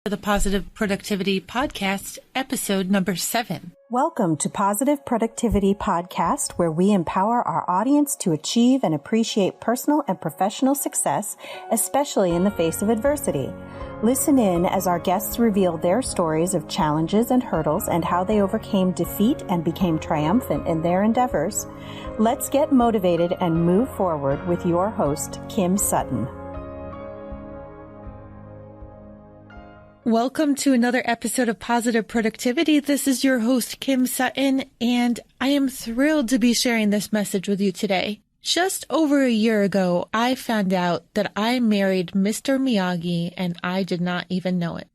The Positive Productivity Podcast, episode number 7. Welcome to Positive Productivity Podcast, where we empower our audience to achieve and appreciate personal and professional success, especially in the face of adversity. Listen in as our guests reveal their stories of challenges and hurdles and how they overcame defeat and became triumphant in their endeavors. Let's get motivated and move forward with your host, Kim Sutton. Welcome to another episode of Positive Productivity. This is your host, Kim Sutton, and I am thrilled to be sharing this message with you today. Just over a year ago, I found out that I married Mr. Miyagi, and I did not even know it.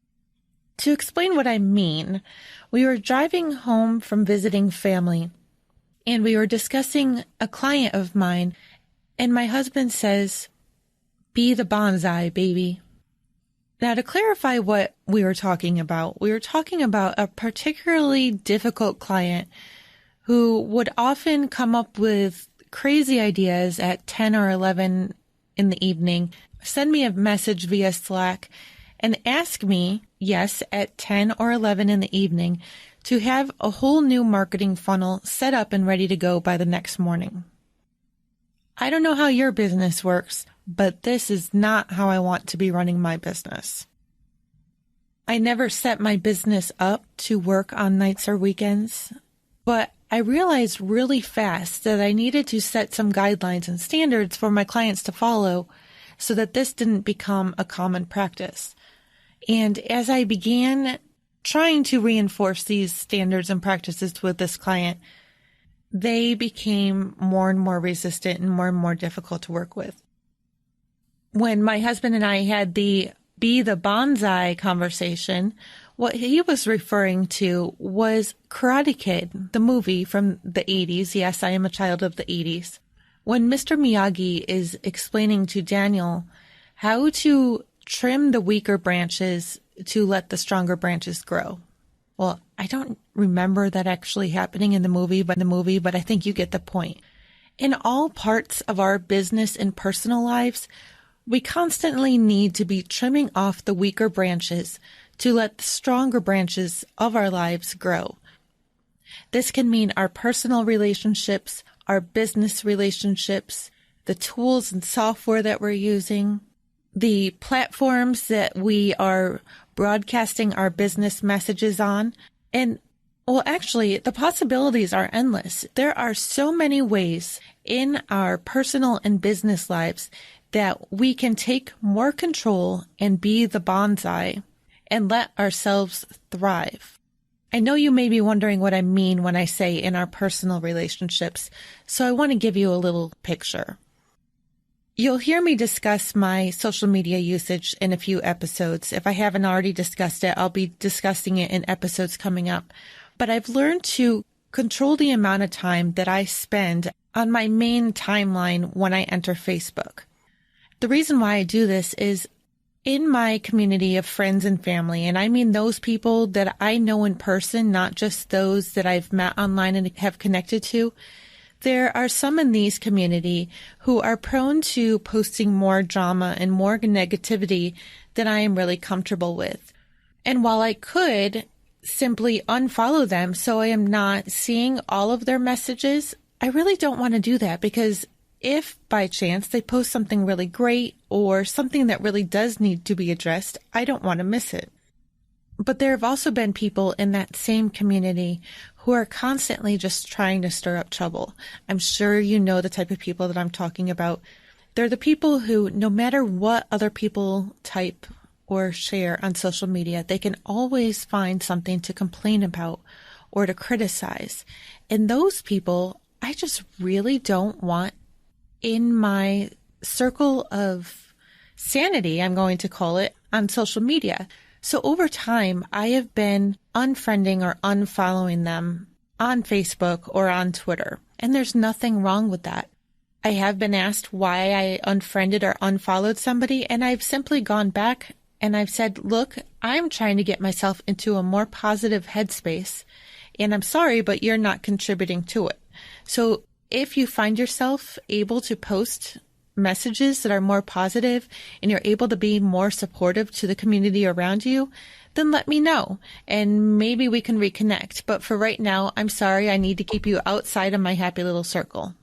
To explain what I mean, we were driving home from visiting family, and we were discussing a client of mine, and my husband says, "Be the bonsai, baby." Now, to clarify what we were talking about a particularly difficult client who would often come up with crazy ideas at 10 or 11 in the evening, send me a message via Slack, and ask me, yes, at 10 or 11 in the evening, to have a whole new marketing funnel set up and ready to go by the next morning. I don't know how your business works, but this is not how I want to be running my business. I never set my business up to work on nights or weekends, but I realized really fast that I needed to set some guidelines and standards for my clients to follow so that this didn't become a common practice. And as I began trying to reinforce these standards and practices with this client, they became more and more resistant and more difficult to work with. When my husband and I had the Be the Bonsai conversation, what he was referring to was Karate Kid, the movie from the 80s. Yes, I am a child of the 80s. When Mr. Miyagi is explaining to Daniel how to trim the weaker branches to let the stronger branches grow. Well, I don't remember that actually happening in the movie, but I think you get the point. In all parts of our business and personal lives, we constantly need to be trimming off the weaker branches to let the stronger branches of our lives grow. This can mean our personal relationships, our business relationships, the tools and software that we're using, the platforms that we are broadcasting our business messages on. And well, actually, the possibilities are endless. There are so many ways in our personal and business lives that we can take more control and be the bonsai and let ourselves thrive. I know you may be wondering what I mean when I say in our personal relationships, so I want to give you a little picture. You'll hear me discuss my social media usage in a few episodes. If I haven't already discussed it, I'll be discussing it in episodes coming up. But I've learned to control the amount of time that I spend on my main timeline when I enter Facebook. The reason why I do this is in my community of friends and family, and I mean those people that I know in person, not just those that I've met online and have connected to. There are some in these community who are prone to posting more drama and more negativity than I am really comfortable with. And while I could simply unfollow them so I am not seeing all of their messages, I really don't want to do that, because if by chance they post something really great or something that really does need to be addressed, I don't want to miss it. But there have also been people in that same community who are constantly just trying to stir up trouble. I'm sure you know the type of people that I'm talking about. They're the people who, no matter what other people type or share on social media, they can always find something to complain about or to criticize. And those people, I just really don't want in my circle of sanity, I'm going to call it, on social media. So over time, I have been unfriending or unfollowing them on Facebook or on Twitter. And there's nothing wrong with that. I have been asked why I unfriended or unfollowed somebody, and I've simply gone back and I've said, look, I'm trying to get myself into a more positive headspace, and I'm sorry, but you're not contributing to it. So if you find yourself able to post messages that are more positive and you're able to be more supportive to the community around you, then let me know and maybe we can reconnect. But for right now, I'm sorry, I need to keep you outside of my happy little circle.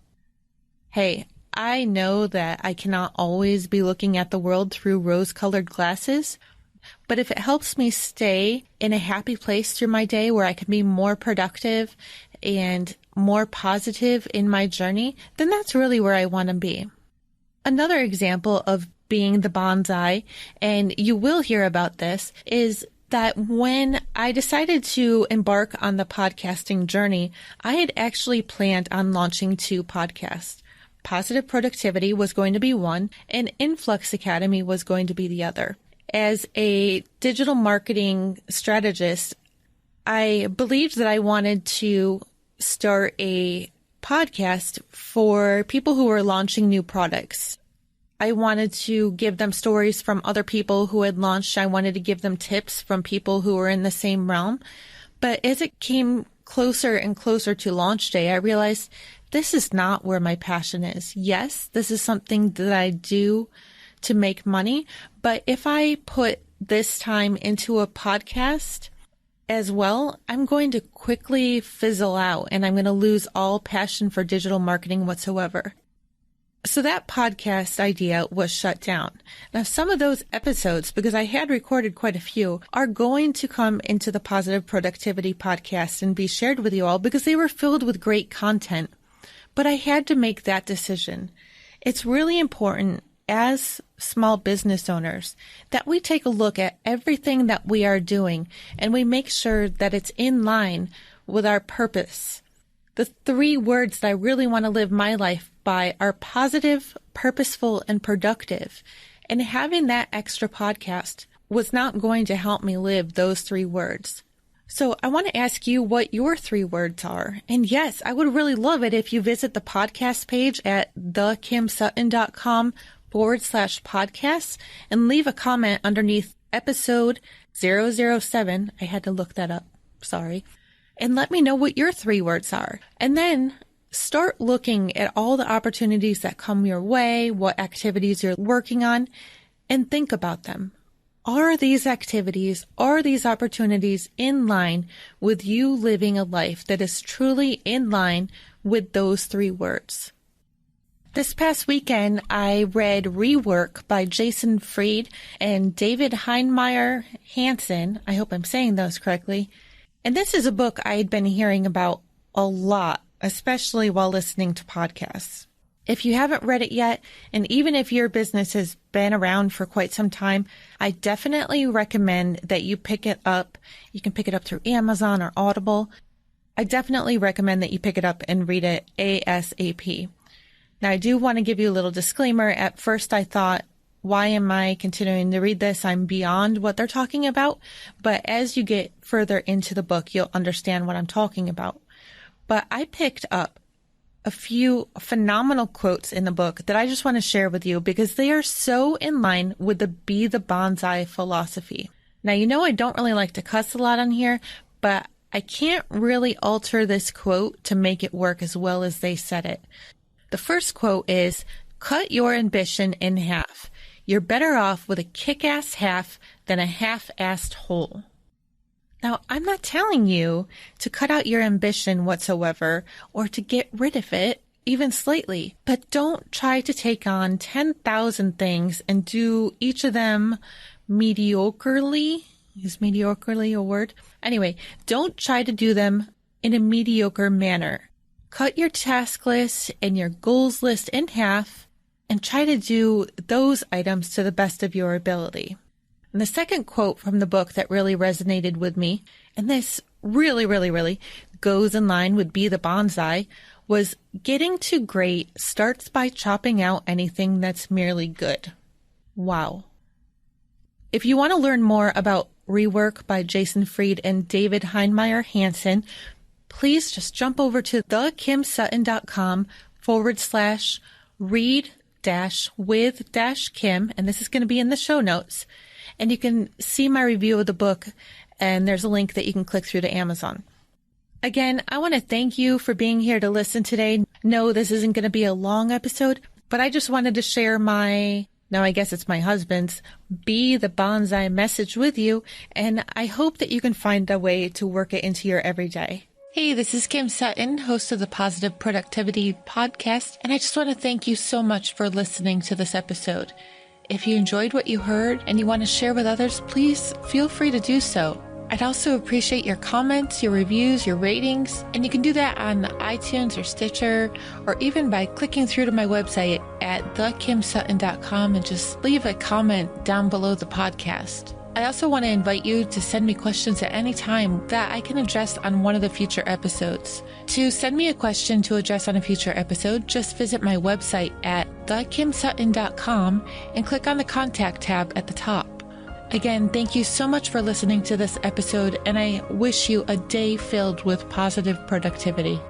Hey, I know that I cannot always be looking at the world through rose-colored glasses, but if it helps me stay in a happy place through my day where I can be more productive and more positive in my journey, then that's really where I want to be. Another example of being the bonsai, and you will hear about this, is that when I decided to embark on the podcasting journey, I had actually planned on launching 2 podcasts. Positive Productivity was going to be one, and Influx Academy was going to be the other. As a digital marketing strategist, I believed that I wanted to start a podcast for people who were launching new products. I wanted to give them stories from other people who had launched. I wanted to give them tips from people who were in the same realm. But as it came closer and closer to launch day, I realized this is not where my passion is. Yes, this is something that I do to make money. But if I put this time into a podcast as well, I'm going to quickly fizzle out and I'm going to lose all passion for digital marketing whatsoever. So that podcast idea was shut down. Now, some of those episodes, because I had recorded quite a few, are going to come into the Positive Productivity podcast and be shared with you all because they were filled with great content. But I had to make that decision. It's really important as small business owners that we take a look at everything that we are doing and we make sure that it's in line with our purpose. The 3 words that I really want to live my life by are positive, purposeful, and productive. And having that extra podcast was not going to help me live those 3 words. So I want to ask you what your 3 words are. And yes, I would really love it if you visit the podcast page at thekimsutton.com/podcast and leave a comment underneath episode 007. I had to look that up. Sorry. And let me know what your 3 words are. And then start looking at all the opportunities that come your way, what activities you're working on, and think about them. Are these activities, are these opportunities in line with you living a life that is truly in line with those 3 words? This past weekend, I read Rework by Jason Fried and David Heinemeier Hansen. I hope I'm saying those correctly. And this is a book I had been hearing about a lot, especially while listening to podcasts. If you haven't read it yet, and even if your business has been around for quite some time, I definitely recommend that you pick it up. You can pick it up through Amazon or Audible. I definitely recommend that you pick it up and read it ASAP. Now, I do want to give you a little disclaimer. At first, I thought, why am I continuing to read this? I'm beyond what they're talking about. But as you get further into the book, you'll understand what I'm talking about. But I picked up a few phenomenal quotes in the book that I just want to share with you because they are so in line with the Be the Bonsai philosophy. Now, you know I don't really like to cuss a lot on here, but I can't really alter this quote to make it work as well as they said it. The first quote is, "Cut your ambition in half. You're better off with a kick-ass half than a half-assed whole." Now, I'm not telling you to cut out your ambition whatsoever or to get rid of it, even slightly, but don't try to take on 10,000 things and do each of them mediocrely. Is mediocrely a word? Anyway, don't try to do them in a mediocre manner. Cut your task list and your goals list in half and try to do those items to the best of your ability. And the second quote from the book that really resonated with me, and this really goes in line with Be the Bonsai, was getting to great starts by chopping out anything that's merely good. Wow. If you want to learn more about Rework by Jason Fried and David Heinemeier Hansen, please just jump over to thekimsutton.com/read-with-Kim, and this is going to be in the show notes. And you can see my review of the book, and there's a link that you can click through to Amazon. Again, I want to thank you for being here to listen today. No, this isn't going to be a long episode, But I just wanted to share now I guess it's my husband's, Be the Bonsai message with you, and I hope that you can find a way to work it into your everyday. Hey, this is Kim Sutton, host of the Positive Productivity Podcast, and I just want to thank you so much for listening to this episode. If you enjoyed what you heard and you want to share with others, please feel free to do so. I'd also appreciate your comments, your reviews, your ratings, and you can do that on iTunes or Stitcher, or even by clicking through to my website at thekimsutton.com and just leave a comment down below the podcast. I also want to invite you to send me questions at any time that I can address on one of the future episodes. To send me a question to address on a future episode, just visit my website at thekimsutton.com and click on the Contact tab at the top. Again, thank you so much for listening to this episode, and I wish you a day filled with positive productivity.